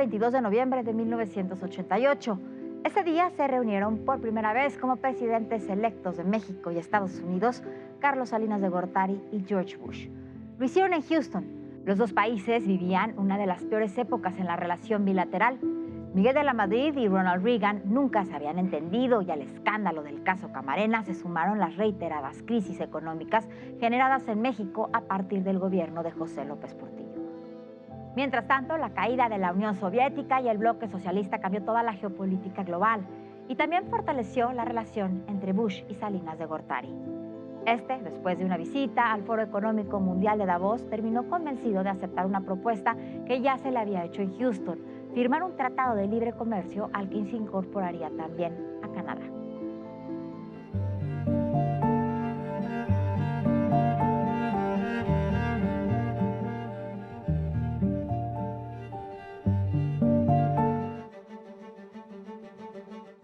22 de noviembre de 1988. Ese día se reunieron por primera vez como presidentes electos de México y Estados Unidos, Carlos Salinas de Gortari y George Bush. Lo hicieron en Houston. Los dos países vivían una de las peores épocas en la relación bilateral. Miguel de la Madrid y Ronald Reagan nunca se habían entendido y al escándalo del caso Camarena se sumaron las reiteradas crisis económicas generadas en México a partir del gobierno de José López Portillo. Mientras tanto, la caída de la Unión Soviética y el bloque socialista cambió toda la geopolítica global y también fortaleció la relación entre Bush y Salinas de Gortari. Después de una visita al Foro Económico Mundial de Davos, terminó convencido de aceptar una propuesta que ya se le había hecho en Houston: firmar un tratado de libre comercio al que se incorporaría también a Canadá.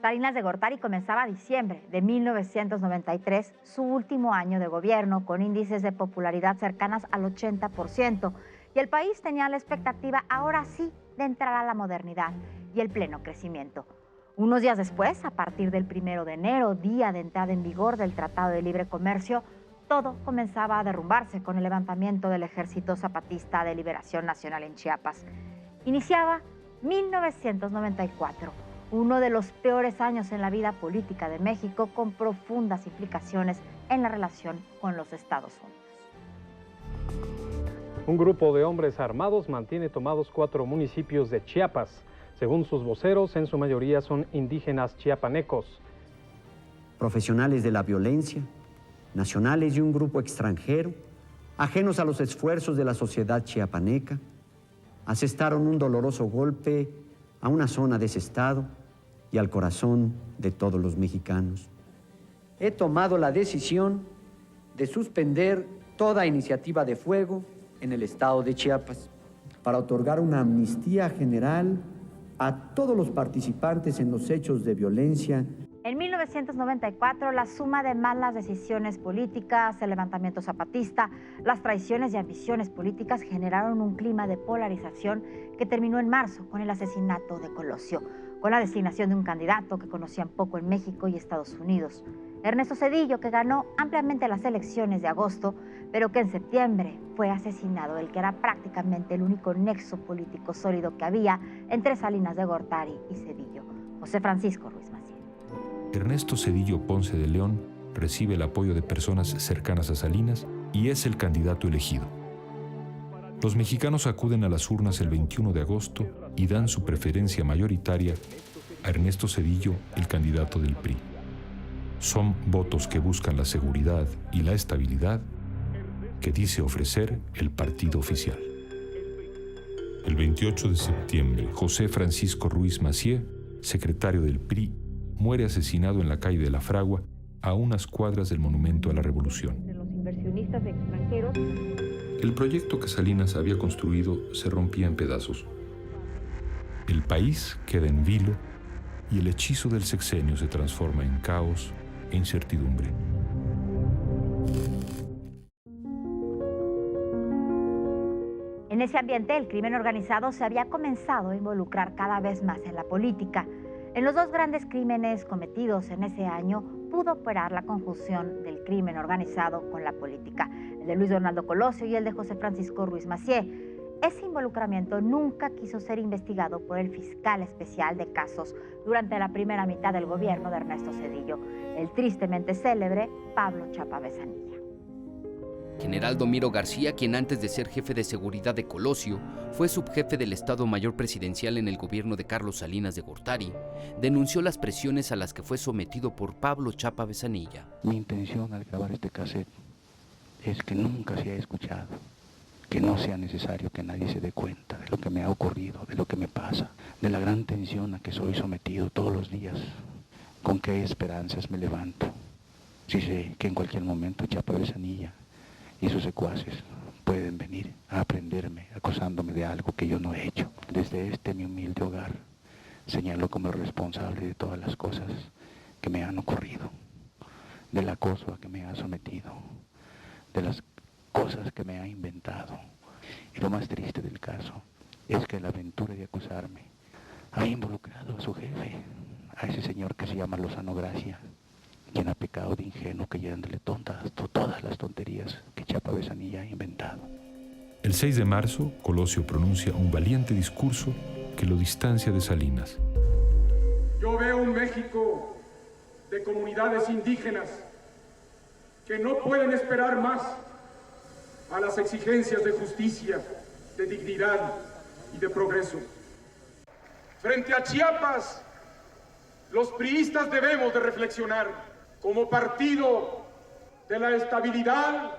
Salinas de Gortari comenzaba diciembre de 1993, su último año de gobierno, con índices de popularidad cercanas al 80%, y el país tenía la expectativa, ahora sí, de entrar a la modernidad y el pleno crecimiento. Unos días después, a partir del 1 de enero, día de entrada en vigor del Tratado de Libre Comercio, todo comenzaba a derrumbarse con el levantamiento del Ejército Zapatista de Liberación Nacional en Chiapas. Iniciaba 1994. Uno de los peores años en la vida política de México, con profundas implicaciones en la relación con los Estados Unidos. Un grupo de hombres armados mantiene tomados 4 municipios de Chiapas. Según sus voceros, en su mayoría son indígenas chiapanecos. Profesionales de la violencia, nacionales y un grupo extranjero, ajenos a los esfuerzos de la sociedad chiapaneca, asestaron un doloroso golpe a una zona de ese estado y al corazón de todos los mexicanos. He tomado la decisión de suspender toda iniciativa de fuego en el estado de Chiapas para otorgar una amnistía general a todos los participantes en los hechos de violencia. En 1994, la suma de malas decisiones políticas, el levantamiento zapatista, las traiciones y ambiciones políticas generaron un clima de polarización que terminó en marzo con el asesinato de Colosio, con la designación de un candidato que conocían poco en México y Estados Unidos, Ernesto Zedillo, que ganó ampliamente las elecciones de agosto, pero que en septiembre fue asesinado, el que era prácticamente el único nexo político sólido que había entre Salinas de Gortari y Zedillo, José Francisco Ruiz Massieu. Ernesto Zedillo Ponce de León recibe el apoyo de personas cercanas a Salinas y es el candidato elegido. Los mexicanos acuden a las urnas el 21 de agosto y dan su preferencia mayoritaria a Ernesto Zedillo, el candidato del PRI. Son votos que buscan la seguridad y la estabilidad que dice ofrecer el partido oficial. El 28 de septiembre, José Francisco Ruiz Massieu, secretario del PRI, muere asesinado en la calle de La Fragua, a unas cuadras del Monumento a la Revolución. De los inversionistas extranjeros. El proyecto que Salinas había construido se rompía en pedazos. El país queda en vilo y el hechizo del sexenio se transforma en caos e incertidumbre. En ese ambiente, el crimen organizado se había comenzado a involucrar cada vez más en la política. En los dos grandes crímenes cometidos en ese año pudo operar la conjunción del crimen organizado con la política, el de Luis Donaldo Colosio y el de José Francisco Ruiz Massieu. Ese involucramiento nunca quiso ser investigado por el fiscal especial de casos durante la primera mitad del gobierno de Ernesto Zedillo, el tristemente célebre Pablo Chapa Besanilla. General Domiro García, quien antes de ser jefe de seguridad de Colosio, fue subjefe del Estado Mayor Presidencial en el gobierno de Carlos Salinas de Gortari, denunció las presiones a las que fue sometido por Pablo Chapa Besanilla. Mi intención al grabar este cassette es que nunca se haya escuchado, que no sea necesario que nadie se dé cuenta de lo que me ha ocurrido, de lo que me pasa, de la gran tensión a que soy sometido todos los días, con qué esperanzas me levanto. Sí sé que en cualquier momento Chapa Besanilla y sus secuaces pueden venir a aprenderme acusándome de algo que yo no he hecho. Desde este mi humilde hogar señalo como el responsable de todas las cosas que me han ocurrido, del acoso a que me ha sometido, de las cosas que me ha inventado. Y lo más triste del caso es que la aventura de acusarme ha involucrado a su jefe, a ese señor que se llama Lozano Gracia, quien ha pecado de ingenuo creyéndole todas las tonterías que Chiapa Besanilla ha inventado. El 6 de marzo, Colosio pronuncia un valiente discurso que lo distancia de Salinas. Yo veo un México de comunidades indígenas que no pueden esperar más a las exigencias de justicia, de dignidad y de progreso. Frente a Chiapas, los priistas debemos de reflexionar como partido de la estabilidad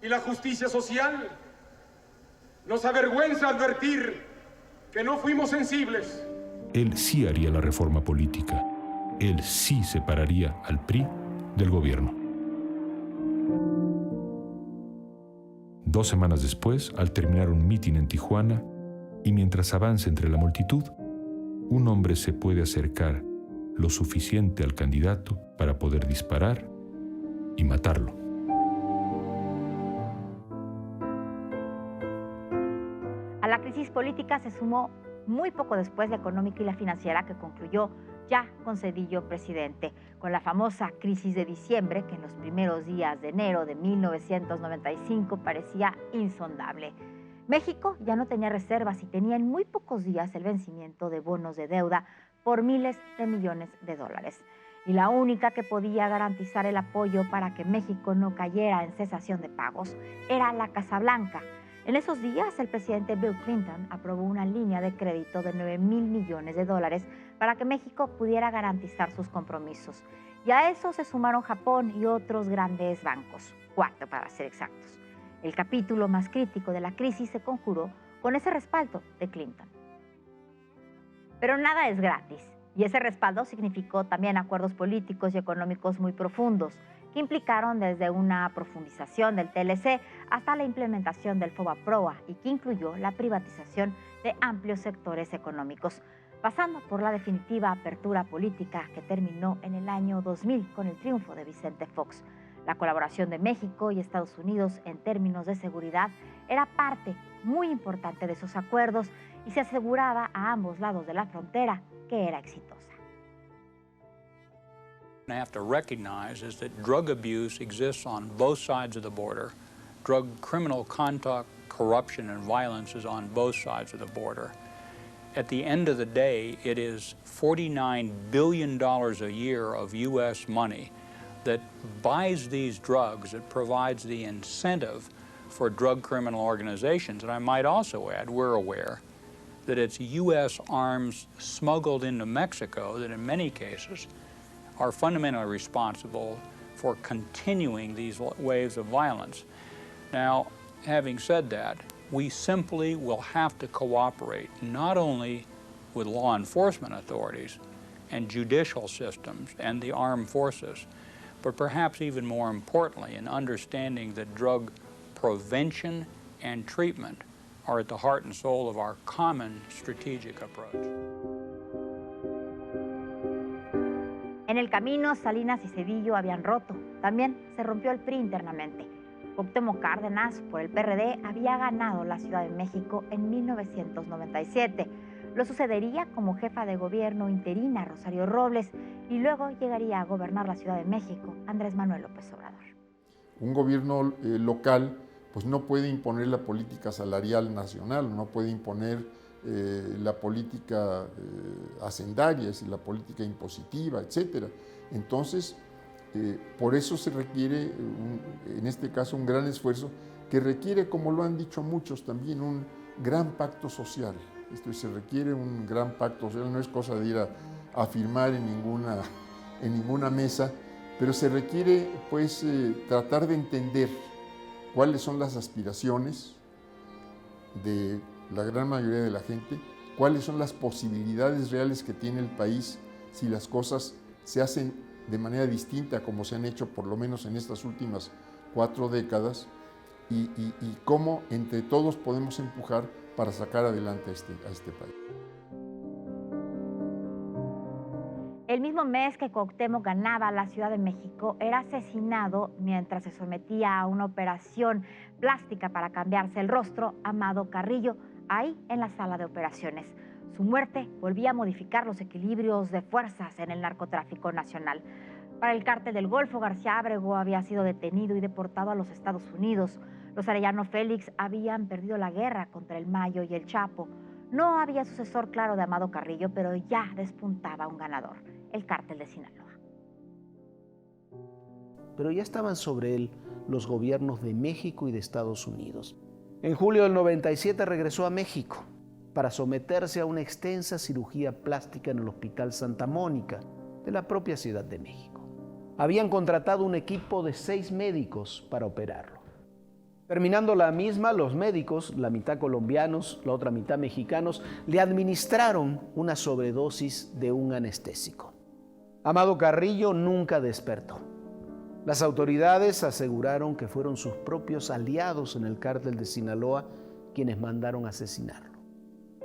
y la justicia social. Nos avergüenza advertir que no fuimos sensibles. Él sí haría la reforma política. Él sí separaría al PRI del gobierno. 2 semanas después, al terminar un mitin en Tijuana, y mientras avanza entre la multitud, un hombre se puede acercar lo suficiente al candidato para poder disparar y matarlo. A la crisis política se sumó muy poco después la económica y la financiera, que concluyó ya con Zedillo presidente, con la famosa crisis de diciembre, que en los primeros días de enero de 1995 parecía insondable. México ya no tenía reservas y tenía en muy pocos días el vencimiento de bonos de deuda por miles de millones de dólares. Y la única que podía garantizar el apoyo para que México no cayera en cesación de pagos era la Casa Blanca. En esos días, el presidente Bill Clinton aprobó una línea de crédito de $9,000 millones para que México pudiera garantizar sus compromisos. Y a eso se sumaron Japón y otros grandes bancos, 4 para ser exactos. El capítulo más crítico de la crisis se conjuró con ese respaldo de Clinton. Pero nada es gratis, y ese respaldo significó también acuerdos políticos y económicos muy profundos, que implicaron desde una profundización del TLC hasta la implementación del FOBAPROA, y que incluyó la privatización de amplios sectores económicos, pasando por la definitiva apertura política que terminó en el año 2000 con el triunfo de Vicente Fox. La colaboración de México y Estados Unidos en términos de seguridad era parte muy importante de esos acuerdos y se aseguraba a ambos lados de la frontera que era exitosa. I have to recognize is that drug abuse exists on both sides of the border. Drug criminal conduct, corruption, and violence is on both sides of the border. At the end of the day, it is $49 billion a year of U.S. money that buys these drugs, that provides the incentive for drug criminal organizations. And I might also add, we're aware that it's U.S. arms smuggled into Mexico that in many cases are fundamentally responsible for continuing these waves of violence. Now, having said that, we simply will have to cooperate not only with law enforcement authorities and judicial systems and the armed forces, but perhaps even more importantly in understanding that drug prevention and treatment are at the heart and soul of our common strategic approach. En el camino, Salinas y Zedillo habían roto. También se rompió el PRI internamente. Cuauhtémoc Cárdenas, por el PRD, había ganado la Ciudad de México en 1997. Lo sucedería como jefa de gobierno interina Rosario Robles y luego llegaría a gobernar la Ciudad de México Andrés Manuel López Obrador. Un gobierno local pues no puede imponer la política salarial nacional, no puede imponer la política hacendaria, es decir, la política impositiva, etc. Entonces, por eso se requiere, en este caso, un gran esfuerzo que requiere, como lo han dicho muchos también, un gran pacto social. Esto se requiere un gran pacto social, no es cosa de ir a firmar en ninguna mesa, pero se requiere pues tratar de entender cuáles son las aspiraciones de la gran mayoría de la gente, cuáles son las posibilidades reales que tiene el país si las cosas se hacen de manera distinta como se han hecho por lo menos en estas últimas 4 décadas y cómo entre todos podemos empujar para sacar adelante a este país. El mismo mes que Cuauhtémoc ganaba la Ciudad de México, era asesinado mientras se sometía a una operación plástica para cambiarse el rostro Amado Carrillo, ahí en la sala de operaciones. Su muerte volvía a modificar los equilibrios de fuerzas en el narcotráfico nacional. Para el cártel del Golfo, García Ábrego había sido detenido y deportado a los Estados Unidos. Los Arellano Félix habían perdido la guerra contra el Mayo y el Chapo. No había sucesor claro de Amado Carrillo, pero ya despuntaba un ganador, el cártel de Sinaloa. Pero ya estaban sobre él los gobiernos de México y de Estados Unidos. En julio del 97 regresó a México para someterse a una extensa cirugía plástica en el Hospital Santa Mónica de la propia Ciudad de México. Habían contratado un equipo de 6 médicos para operarlo. Terminando la misma, los médicos, la mitad colombianos, la otra mitad mexicanos, le administraron una sobredosis de un anestésico. Amado Carrillo nunca despertó. Las autoridades aseguraron que fueron sus propios aliados en el cártel de Sinaloa quienes mandaron asesinarlo.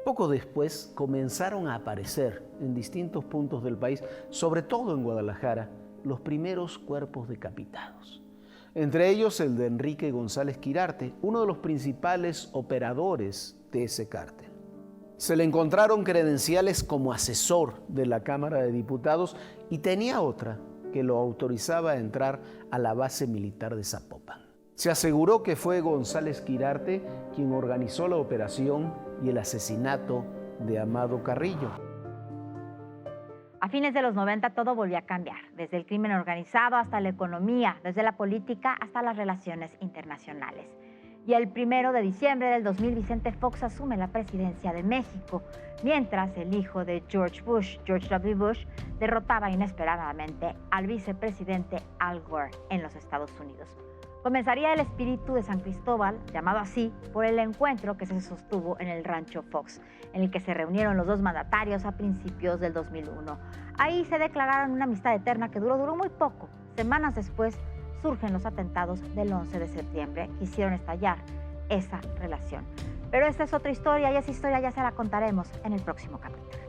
Poco después comenzaron a aparecer en distintos puntos del país, sobre todo en Guadalajara, los primeros cuerpos decapitados. Entre ellos el de Enrique González Quirarte, uno de los principales operadores de ese cártel. Se le encontraron credenciales como asesor de la Cámara de Diputados y tenía otra que lo autorizaba a entrar a la base militar de Zapopan. Se aseguró que fue González Quirarte quien organizó la operación y el asesinato de Amado Carrillo. A fines de los 90 todo volvió a cambiar, desde el crimen organizado hasta la economía, desde la política hasta las relaciones internacionales. Y el 1 de diciembre del 2000, Vicente Fox asume la presidencia de México, mientras el hijo de George Bush, George W. Bush, derrotaba inesperadamente al vicepresidente Al Gore en los Estados Unidos. Comenzaría el espíritu de San Cristóbal, llamado así por el encuentro que se sostuvo en el Rancho Fox, en el que se reunieron los dos mandatarios a principios del 2001. Ahí se declararon una amistad eterna que duró muy poco. Semanas después surgen los atentados del 11 de septiembre que hicieron estallar esa relación. Pero esta es otra historia y esa historia ya se la contaremos en el próximo capítulo.